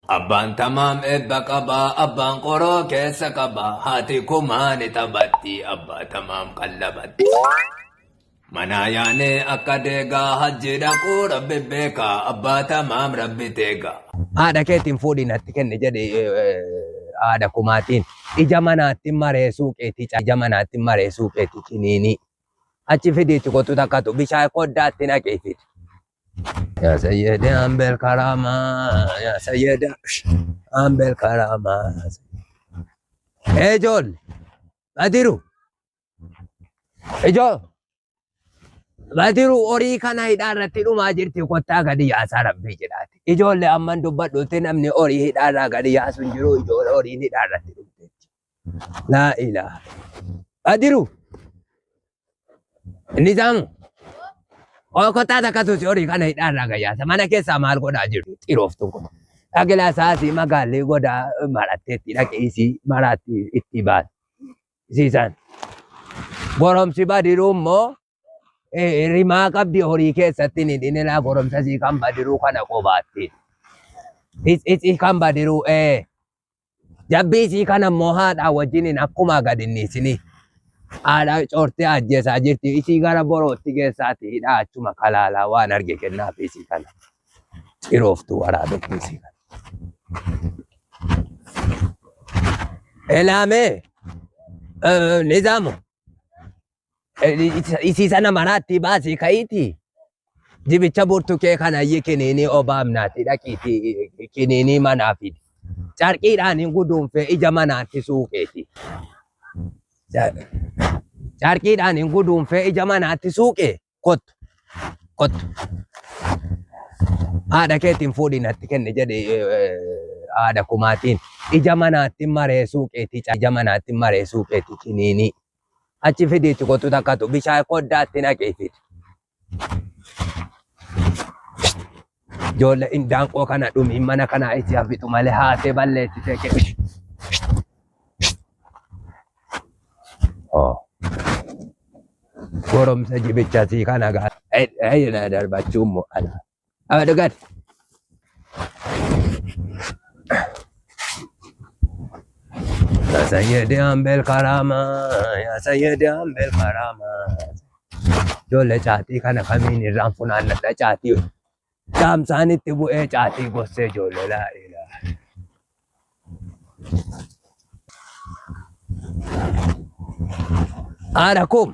Abbaan tamaam ebba qabaa, abbaan qoroo keessa qabaa, haati kumaani taphatti, abbaa tamaam qallabatti. Manaa yaanee akka deegaa hajji dhaquu rabbi beekaa, abbaa tamaam rabbi teegaa. Haadha keetiin fuudhiin atti kenne jedhe haadha kumaatiin ija manaatti maree suuqeetii ija manaatti maree suuqeetii ciniinii achi fidiitti qotu takkatu bishaan koddaatti naqee fidi. يا سيدي أم بالكرامة يا سيدي أم بالكرامة إيه جول بديرو إيه جول بديرو أوري كان هيدار تلو ما جرتي قطع قدي يا سارم بيجرات إيه جول لأمن دبّت دوتين أمني أوري هيدار قدي يا سنجرو إيه جول أوري هيدار تلو لا إله بديرو النظام Kota takatu siori kana hidara gaya. Mana kesa mahal goda jiru. Tirof tu ko. Agila saasi magali goda marate tidak isi marati itibat. Sisan. Gorom siba di rummo. Rima kab di hori kesa tini dinela gorom sasi kamba diru kana kobati. Is kamba diru Jabbi si kana mohad awajinin akuma gadini sini. Ada corte ajjesa jirti isi gara borootti keessatti hidhaa achuma kalaalaa waan arge kennaaf isi kana xirooftu waraabatti isi kana. Elaame nizaamu isi sana maraatti baasii ka'iiti jibicha burtukee kana iyyee kiniinii obaamnaatti dhaqiiti kiniinii manaafidi carqiidhaan hin guduunfee ija manaatti suuqeeti. Carqiidhaan hin guduunfee ija manaatti suuqee kottu. Haadha keetiin fuudhiin atti kenne jedhe haadha kumaatiin ija manaatti maree suuqeetii ija manaatti maree suuqeetii ciniinii achi fidiitti kottu takkatu bishaan koddaatti naqee fidi. Ijoollee indaanqoo kana dhumiin mana kanaa itti hafitu malee haatee balleessitee kee. Gorom saji bichasi kana ga na darbachuu mo ala adugat ya sayyidi ambel karama ya sayyidi ambel karama jolle chaati kana kamiin irraan funaannadha chaati saamsaanitti bu'ee chaati gossee jolle laa ilaaha Arakum.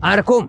Arakum.